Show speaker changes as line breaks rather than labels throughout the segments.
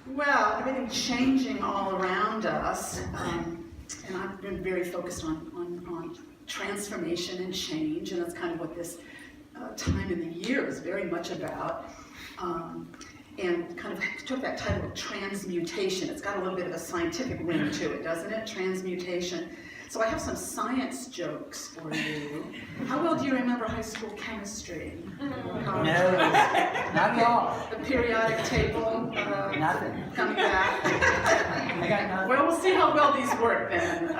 Well, everything changing all around us, and I've been very focused on transformation and change, and that's kind of what this time in the year is very much about. And kind of took that title of transmutation. It's got a little bit of a scientific ring to it, doesn't it? Transmutation. So I have some science jokes for you. How well do you remember high school chemistry?
No, not at all.
The periodic table?
Nothing.
Coming back?
I got nothing.
Well, we'll see how well these work then.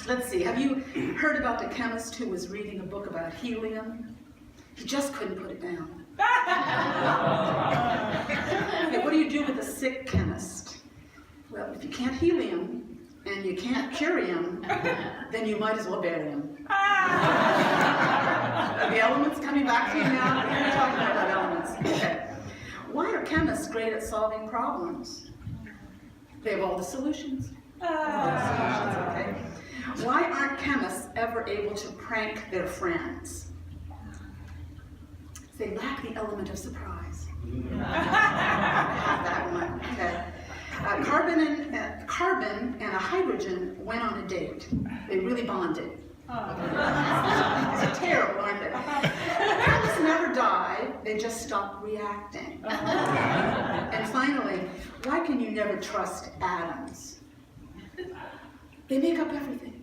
Let's see, have you heard about the chemist who was reading a book about helium? He just couldn't put it down. Okay, what do you do with a sick chemist? Well, if you can't heal him, and you can't cure him, then you might as well bury him. Are the elements coming back to you now? We're talking about elements. Okay. Why are chemists great at solving problems? They have all the solutions. Okay. Why aren't chemists ever able to prank their friends? They lack the element of surprise. Have that one. Okay. Carbon and a hydrogen went on a date. They really bonded. It's terrible, aren't they? Atoms never die, they just stop reacting. And finally, why can you never trust atoms? They make up everything.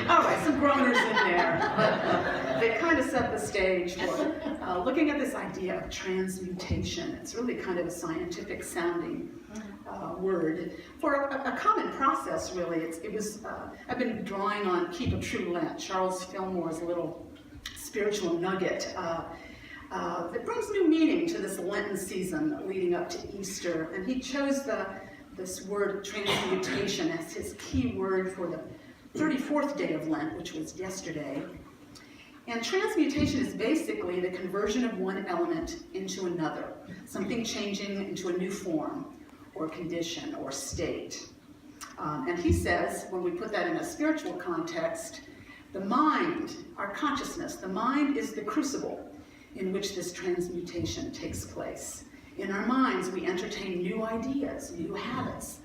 All right, some groaners in there, but they kind of set the stage for looking at this idea of transmutation. It's really kind of a scientific sounding word for a common process, really. I've been drawing on Keep a True Lent, Charles Fillmore's little spiritual nugget that brings new meaning to this Lenten season leading up to Easter. And he chose this word transmutation as his key word for the 34th day of Lent, which was yesterday. And transmutation is basically the conversion of one element into another, something changing into a new form or condition or state. And he says, when we put that in a spiritual context, the mind, our consciousness, the mind is the crucible in which this transmutation takes place. In our minds, we entertain new ideas, new habits,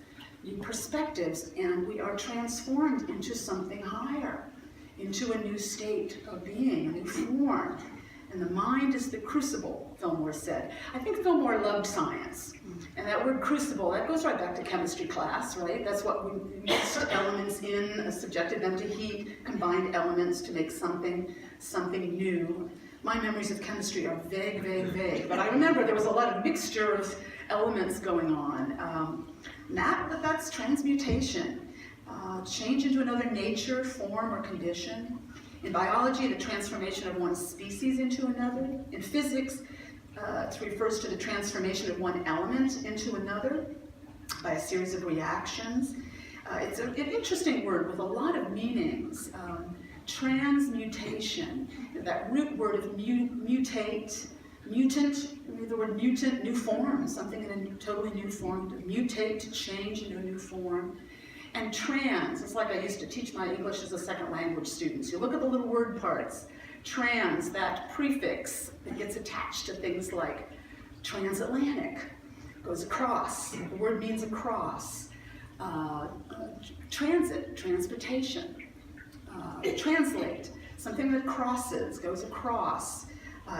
new perspectives, and we are transformed into something higher, into a new state of being, a new form. And the mind is the crucible, Fillmore said. I think Fillmore loved science. And that word crucible, that goes right back to chemistry class, right? That's what we mixed elements in, subjected them to heat, combined elements to make something new. My memories of chemistry are vague, vague, vague. But I remember there was a lot of mixture of elements going on. That's transmutation. Change into another nature, form, or condition. In biology, the transformation of one species into another. In physics, it refers to the transformation of one element into another by a series of reactions. It's an interesting word with a lot of meanings. Transmutation, that root word of mutate, mutant, the word mutant, new form, something in a totally new form, to mutate, to change into a new form. And trans, it's like I used to teach my English as a second language students. You look at the little word parts. Trans, that prefix that gets attached to things like transatlantic, goes across. The word means across. Transit, transportation. Translate, something that crosses, goes across.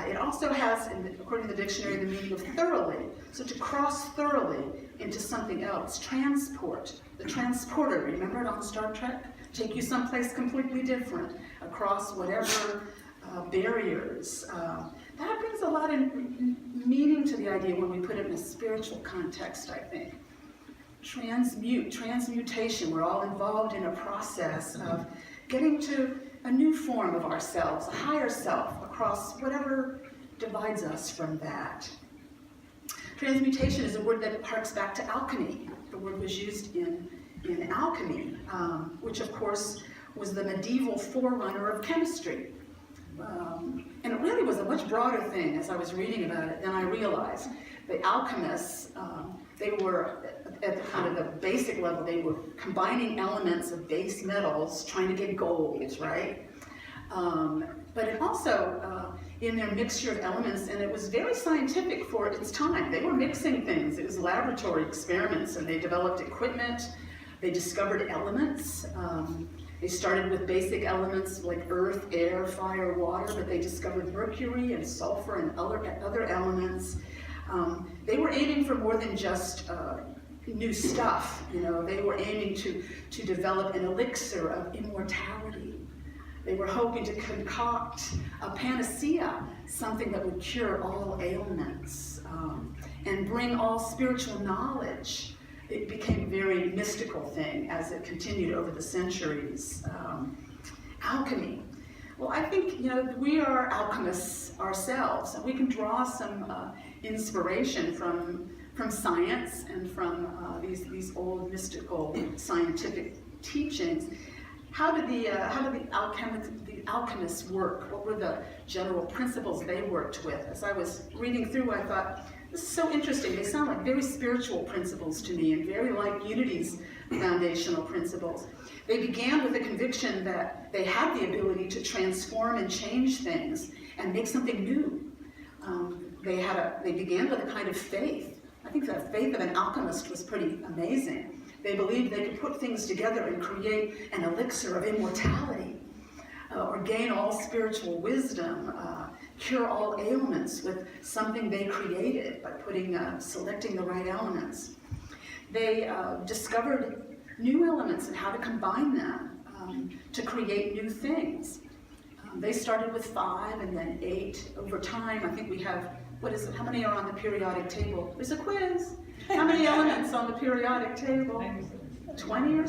It also has, according to the dictionary, the meaning of thoroughly. So to cross thoroughly into something else. Transport, the transporter, remember it on Star Trek? Take you someplace completely different, across whatever barriers. That brings a lot of meaning to the idea when we put it in a spiritual context, I think. Transmutation, we're all involved in a process of getting to a new form of ourselves, a higher self, across whatever divides us from that. Transmutation is a word that harks back to alchemy. The word was used in alchemy, which of course was the medieval forerunner of chemistry. And it really was a much broader thing as I was reading about it than I realized. The alchemists, they were, at the kind of the basic level, they were combining elements of base metals, trying to get gold, right? But it also, in their mixture of elements, and it was very scientific for its time. They were mixing things. It was laboratory experiments, and they developed equipment. They discovered elements. They started with basic elements like earth, air, fire, water, but they discovered mercury and sulfur and other elements. They were aiming for more than just new stuff. They were aiming to develop an elixir of immortality. They were hoping to concoct a panacea, something that would cure all ailments and bring all spiritual knowledge. It became a very mystical thing as it continued over the centuries. Alchemy. Well, I think we are alchemists ourselves, and we can draw some inspiration from science and from these old mystical scientific teachings. How did the alchemists work? What were the general principles they worked with? As I was reading through, I thought, this is so interesting. They sound like very spiritual principles to me, and very like Unity's foundational principles. They began with the conviction that they had the ability to transform and change things and make something new. They began with a kind of faith. I think the faith of an alchemist was pretty amazing. They believed they could put things together and create an elixir of immortality, or gain all spiritual wisdom, cure all ailments with something they created by selecting the right elements. They discovered new elements and how to combine them to create new things. They started with 5 and then 8. Over time, I think we have, how many are on the periodic table? There's a quiz. How many elements on the periodic table? 20 or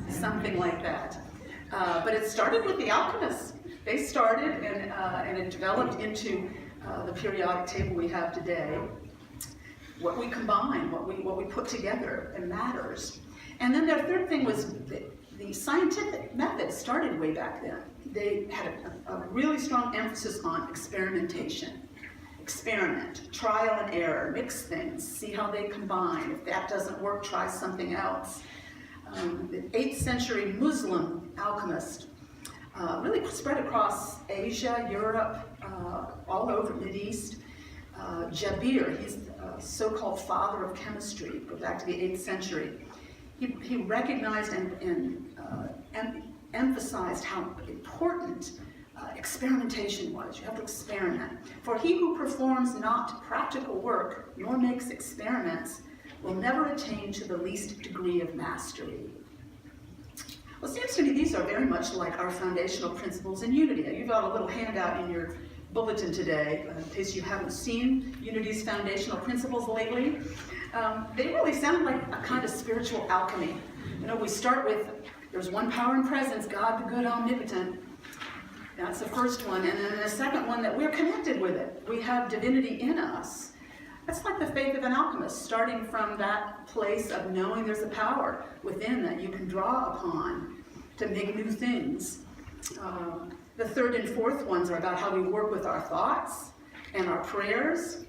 something like that. But it started with the alchemists. They started and it developed into the periodic table we have today. What we combine, what we put together, it matters. And then their third thing was the scientific method started way back then. They had a really strong emphasis on experimentation. Experiment, trial and error, mix things, see how they combine. If that doesn't work, try something else. The 8th century Muslim alchemist really spread across Asia, Europe, all over the Mideast. Jabir, he's the so-called father of chemistry, go back to the 8th century. He recognized and emphasized how important experimentation was. You have to experiment. For he who performs not practical work, nor makes experiments, will never attain to the least degree of mastery. Well, it seems to me these are very much like our foundational principles in Unity. You've got a little handout in your bulletin today, in case you haven't seen Unity's foundational principles lately. They really sound like a kind of spiritual alchemy. We start with, there's one power and presence, God the good omnipotent. That's the first one. And then the second one, that we're connected with it. We have divinity in us. That's like the faith of an alchemist, starting from that place of knowing there's a power within that you can draw upon to make new things. The third and fourth ones are about how we work with our thoughts and our prayers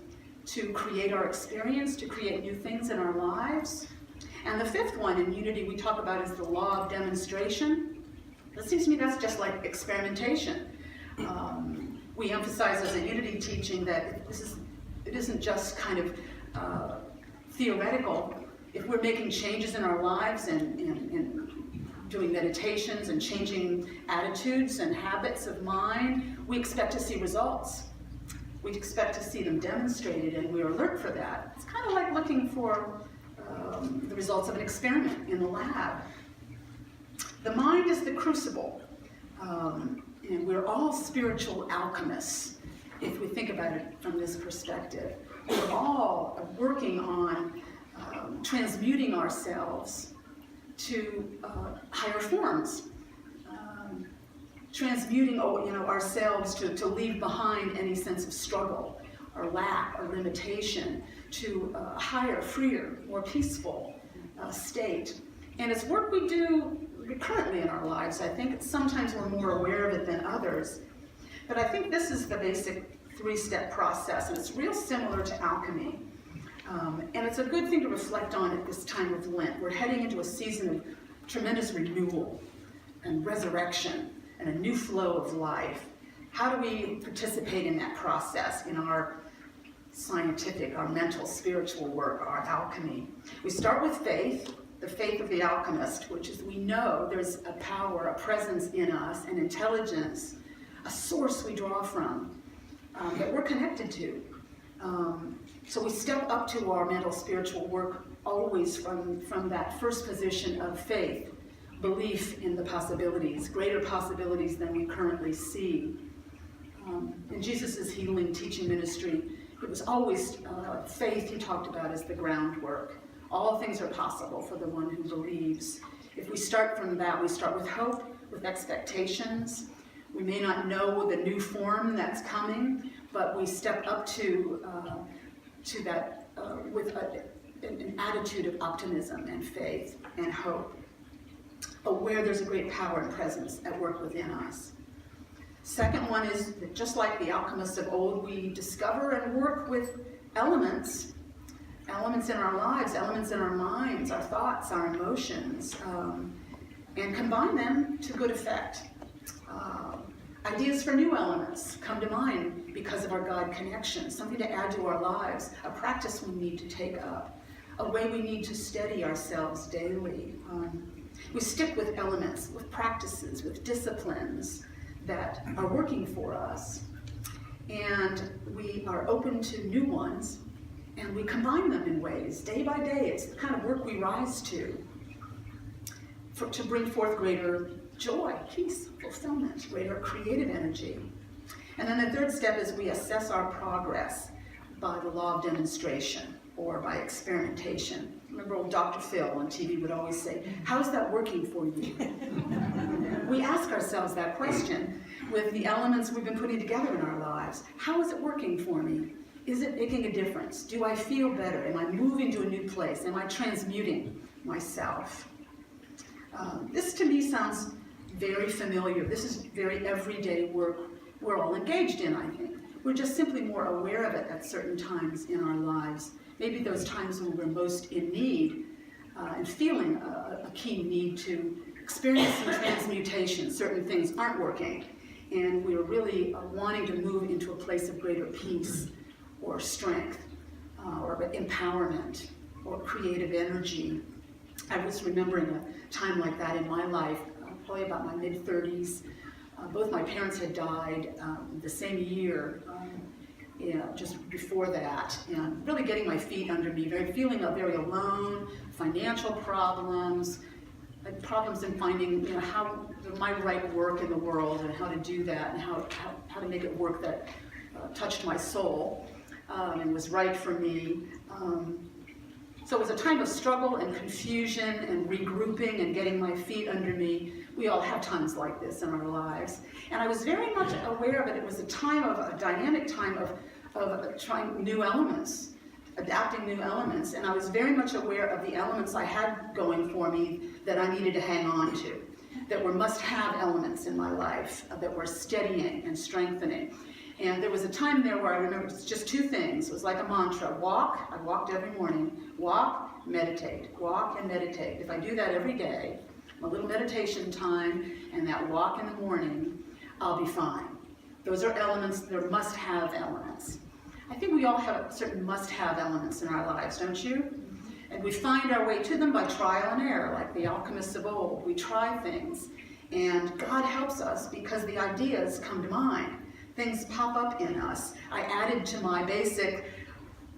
to create our experience, to create new things in our lives. And the fifth one in Unity we talk about is the law of demonstration. It seems to me that's just like experimentation. We emphasize as a Unity teaching that it isn't just kind of theoretical. If we're making changes in our lives and doing meditations and changing attitudes and habits of mind, we expect to see results. We expect to see them demonstrated, and we're alert for that. It's kind of like looking for the results of an experiment in the lab. The mind is the crucible, and we're all spiritual alchemists, if we think about it from this perspective. We're all working on transmuting ourselves to higher forms, transmuting ourselves to leave behind any sense of struggle or lack or limitation to a higher, freer, more peaceful state. And it's work we do currently in our lives. I think sometimes we're more aware of it than others. But I think this is the basic 3-step process, and it's real similar to alchemy. And it's a good thing to reflect on at this time of Lent. We're heading into a season of tremendous renewal and resurrection and a new flow of life. How do we participate in that process in our scientific, our mental, spiritual work, our alchemy? We start with faith, the faith of the alchemist, which is we know there's a power, a presence in us, an intelligence, a source we draw from that we're connected to. So we step up to our mental, spiritual work always from that first position of faith, belief in the possibilities, greater possibilities than we currently see. In Jesus' healing teaching ministry, it was always faith he talked about as the groundwork. All things are possible for the one who believes. If we start from that, we start with hope, with expectations. We may not know the new form that's coming, but we step up to that with an attitude of optimism and faith and hope, aware there's a great power and presence at work within us. Second one is that just like the alchemists of old, we discover and work with elements in our lives, elements in our minds, our thoughts, our emotions, and combine them to good effect. Ideas for new elements come to mind because of our God connection, something to add to our lives, a practice we need to take up, a way we need to steady ourselves daily. We stick with elements, with practices, with disciplines that are working for us, and we are open to new ones, and we combine them in ways, day by day. It's the kind of work we rise to bring forth greater joy, peace, fulfillment, greater creative energy. And then the third step is we assess our progress by the law of demonstration or by experimentation. Remember old Dr. Phil on TV would always say, how's that working for you? We ask ourselves that question with the elements we've been putting together in our lives. How is it working for me? Is it making a difference? Do I feel better? Am I moving to a new place? Am I transmuting myself? This to me sounds very familiar. This is very everyday work we're all engaged in, I think. We're just simply more aware of it at certain times in our lives. Maybe those times when we're most in need and feeling a keen need to experience some transmutation. Certain things aren't working, and we're really wanting to move into a place of greater peace or strength or empowerment or creative energy. I was remembering a time like that in my life, probably about my mid-30s. Both my parents had died the same year, just before that, and really getting my feet under me, feeling very alone, financial problems in finding how my right work in the world and how to do that and how to make it work that touched my soul and was right for me. So it was a time of struggle and confusion and regrouping and getting my feet under me. We all have times like this in our lives. And I was very much aware of it. It was a dynamic time of trying new elements, adapting new elements. And I was very much aware of the elements I had going for me that I needed to hang on to, that were must-have elements in my life, that were steadying and strengthening. And there was a time there where I remember just two things. It was like a mantra. Walk. I walked every morning. Walk, meditate. Walk and meditate. If I do that every day, a little meditation time and that walk in the morning, I'll be fine. Those are elements. They're must-have elements. I think we all have certain must-have elements in our lives, don't you? And we find our way to them by trial and error, like the alchemists of old. We try things, and God helps us because the ideas come to mind. Things pop up in us. I added to my basic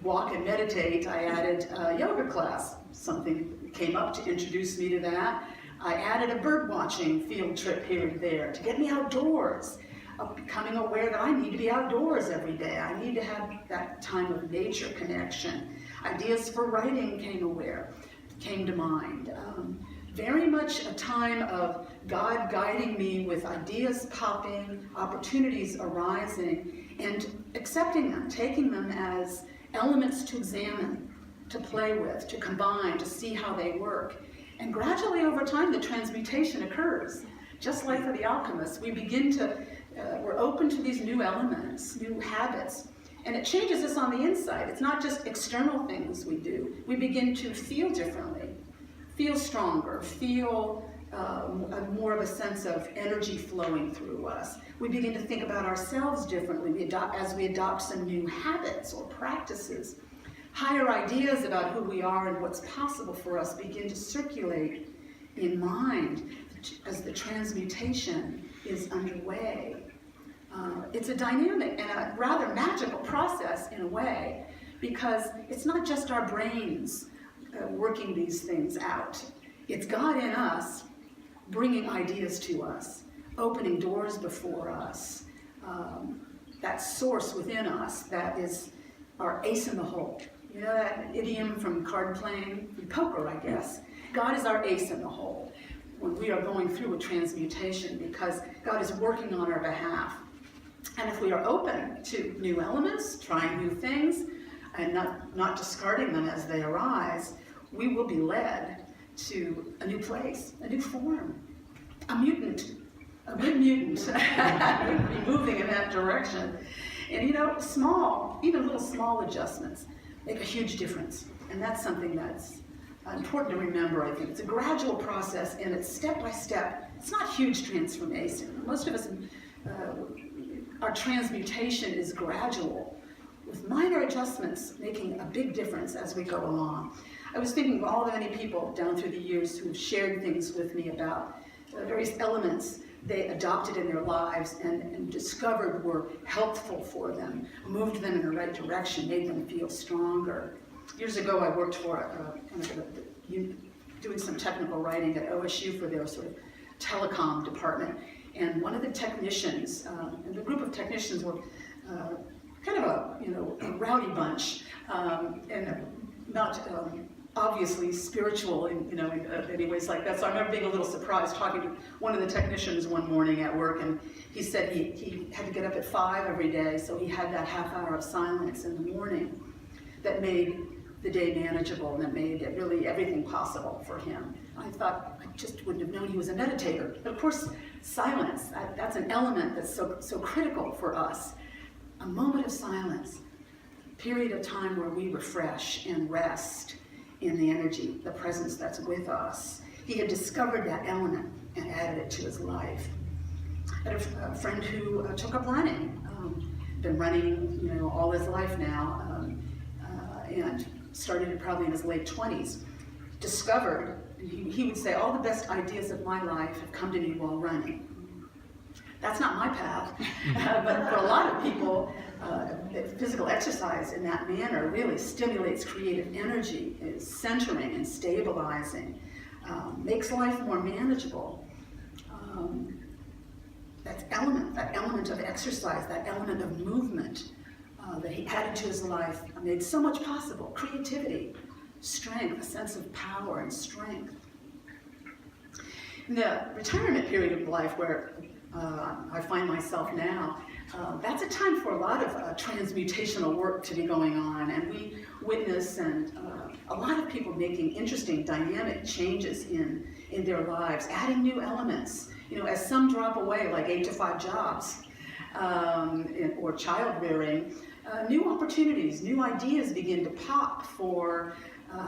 walk and meditate, I added a yoga class. Something came up to introduce me to that. I added a bird watching field trip here and there to get me outdoors, of becoming aware that I need to be outdoors every day. I need to have that time of nature connection. Ideas for writing came to mind. Very much a time of God guiding me with ideas popping, opportunities arising, and accepting them, taking them as elements to examine, to play with, to combine, to see how they work. And gradually over time, the transmutation occurs. Just like for the alchemists, we begin to, we're open to these new elements, new habits, and it changes us on the inside. It's not just external things we do. We begin to feel differently, feel stronger, feel more of a sense of energy flowing through us. We begin to think about ourselves differently as we adopt some new habits or practices. Higher ideas about who we are and what's possible for us begin to circulate in mind as the transmutation is underway. It's a dynamic and a rather magical process in a way, because it's not just our brains working these things out. It's God in us bringing ideas to us, opening doors before us, that source within us that is our ace in the hole. You know that idiom from card playing, from poker, I guess? God is our ace in the hole when we are going through a transmutation, because God is working on our behalf. And if we are open to new elements, trying new things, and not discarding them as they arise, we will be led to a new place, a new form, a mutant, a good mutant, be moving in that direction. And you know, even little small adjustments make a huge difference. And that's something that's important to remember, I think. It's a gradual process, and it's step by step. It's not huge transformation. Most of us, our transmutation is gradual, with minor adjustments making a big difference as we go along. I was thinking of all the many people down through the years who've shared things with me about various elements they adopted in their lives and discovered were helpful for them, moved them in the right direction, made them feel stronger. Years ago, I worked for doing some technical writing at OSU for their sort of telecom department, and one of the technicians, and the group of technicians were kind of a rowdy bunch, and not obviously spiritual in any ways like that. So I remember being a little surprised talking to one of the technicians one morning at work, and he said he had to get up at 5 every day, so he had that half hour of silence in the morning that made the day manageable, and that made really everything possible for him. I thought, I just wouldn't have known he was a meditator. But of course, silence, that's an element that's so critical for us. A moment of silence, a period of time where we refresh and rest in the energy, the presence that's with us. He had discovered that element and added it to his life. I had a friend who took up running, been running all his life now, and started it probably in his late 20s. Discovered, he would say, all the best ideas of my life have come to me while running. That's not my path, but for a lot of people, physical exercise in that manner really stimulates creative energy, is centering and stabilizing, makes life more manageable. That element of exercise, that element of movement that he added to his life made so much possible. Creativity, strength, a sense of power and strength. In the retirement period of life where I find myself now, that's a time for a lot of transmutational work to be going on, and we witness a lot of people making interesting dynamic changes in their lives, adding new elements. As some drop away, like 8 to 5 jobs, or child rearing, new opportunities, new ideas begin to pop for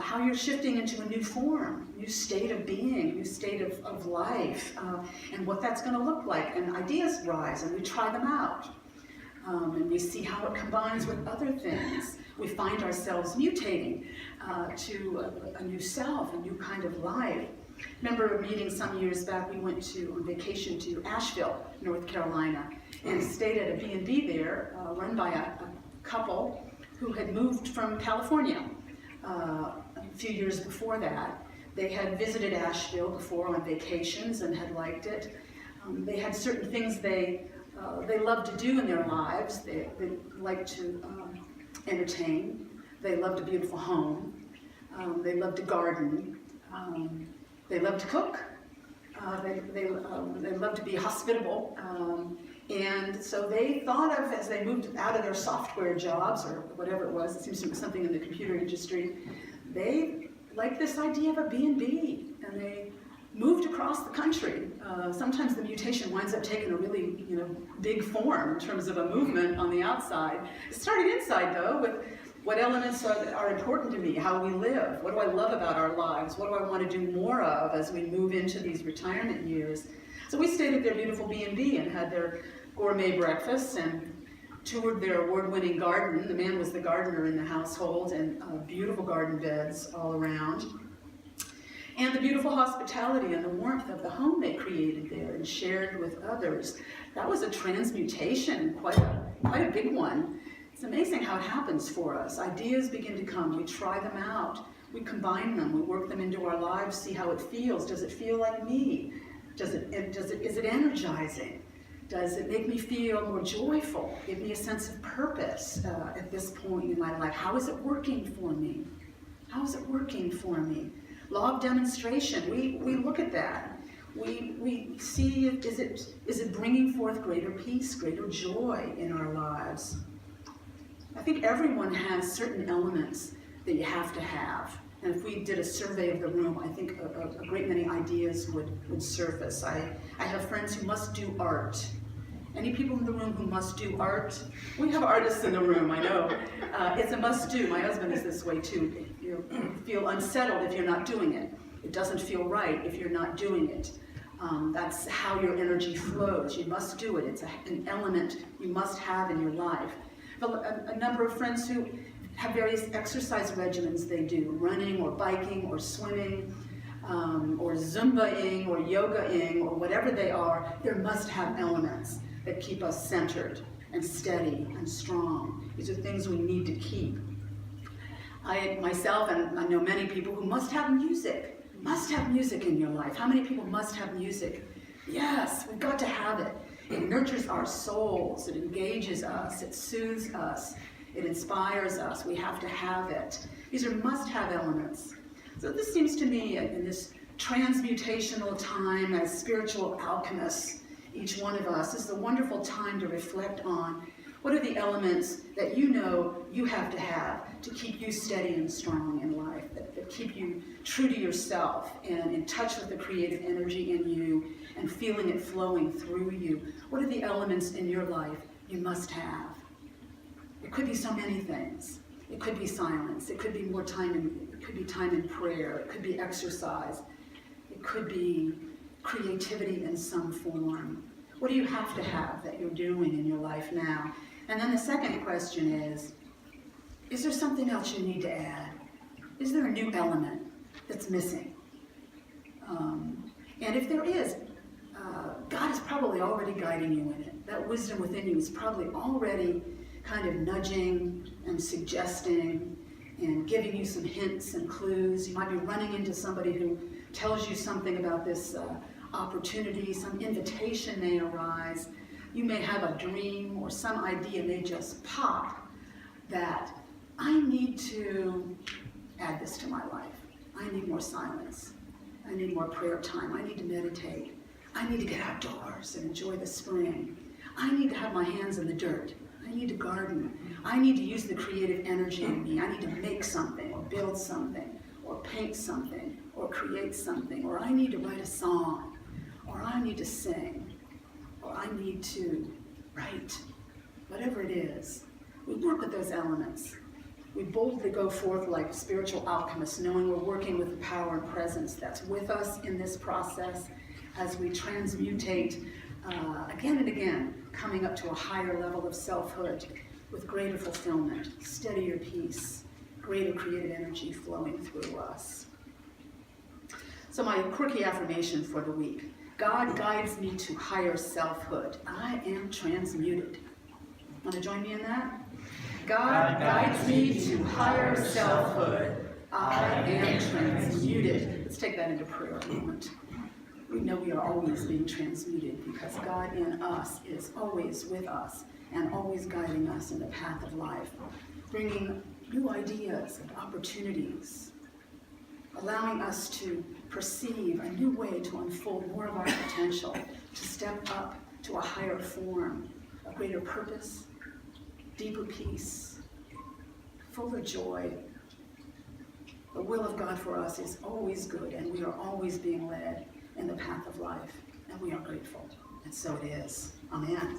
how you're shifting into a new form, new state of being, new state of life, and what that's going to look like. And ideas rise, and we try them out. And we see how it combines with other things. We find ourselves mutating to a new self, a new kind of life. Remember a meeting some years back, we went on vacation to Asheville, North Carolina, and stayed at a B&B there, run by a couple who had moved from California a few years before that. They had visited Asheville before on vacations and had liked it. They had certain things they loved to do in their lives. They liked to entertain. They loved a beautiful home. They loved to garden. They loved to cook. They loved to be hospitable. And so they thought of, as they moved out of their software jobs or whatever it was to be something in the computer industry, they liked this idea of a B&B, and they moved across the country. Sometimes the mutation winds up taking a really big form in terms of a movement on the outside. It started inside though with What elements are important to me? How we live? What do I love about our lives? What do I want to do more of as we move into these retirement years? So we stayed at their beautiful B&B and had their gourmet breakfasts and toured their award-winning garden. The man was the gardener in the household, and beautiful garden beds all around. And the beautiful hospitality and the warmth of the home they created there and shared with others. That was a transmutation, quite a big one. It's amazing how it happens for us. Ideas begin to come, we try them out, we combine them, we work them into our lives, see how it feels. Does it feel like me? Is it energizing? Does it make me feel more joyful? Give me a sense of purpose at this point in my life? How is it working for me? How is it working for me? Law of demonstration, we look at that. We see, is it bringing forth greater peace, greater joy in our lives? I think everyone has certain elements that you have to have. And if we did a survey of the room, I think a great many ideas would surface. I have friends who must do art. Any people in the room who must do art? We have artists in the room, I know. It's a must do. My husband is this way too. You feel unsettled if you're not doing it. It doesn't feel right if you're not doing it. That's how your energy flows. You must do it. It's an element you must have in your life. A number of friends who have various exercise regimens they do, running or biking or swimming or Zumba-ing or yoga-ing or whatever they are, there must have elements that keep us centered and steady and strong. These are things we need to keep. I myself, and I know many people who must have music in your life. How many people must have music? Yes, we've got to have it. It nurtures our souls, it engages us, it soothes us, it inspires us. We have to have it. These are must-have elements. So this seems to me, in this transmutational time as spiritual alchemists, each one of us, this is a wonderful time to reflect on what are the elements that you know you have to keep you steady and strong in life, that keep you true to yourself and in touch with the creative energy in you and feeling it flowing through you. What are the elements in your life you must have? It could be so many things. It could be silence. It could be more time it could be time in prayer. It could be exercise. It could be creativity in some form. What do you have to have that you're doing in your life now? And then the second question is there something else you need to add? Is there a new element that's missing? And if there is, God is probably already guiding you in it. That wisdom within you is probably already kind of nudging and suggesting and giving you some hints and clues. You might be running into somebody who tells you something about this opportunity, some invitation may arise. You may have a dream or some idea may just pop that I need to add this to my life. I need more silence. I need more prayer time. I need to meditate. I need to get outdoors and enjoy the spring. I need to have my hands in the dirt. I need to garden. I need to use the creative energy in me. I need to make something or build something or paint something or create something, or I need to write a song, or I need to sing, or I need to write. Whatever it is, we work with those elements. We boldly go forth like spiritual alchemists, knowing we're working with the power and presence that's with us in this process as we transmutate again and again, coming up to a higher level of selfhood with greater fulfillment, steadier peace, greater creative energy flowing through us. So my quirky affirmation for the week: God guides me to higher selfhood. I am transmuted. Want to join me in that? God guides me to higher selfhood. I am transmuted. Let's take that into prayer a moment. We know we are always being transmuted because God in us is always with us and always guiding us in the path of life, bringing new ideas and opportunities, allowing us to perceive a new way to unfold more of our potential, to step up to a higher form, a greater purpose, deeper peace, fuller joy. The will of God for us is always good, and we are always being led in the path of life, and we are grateful. And so it is. Amen.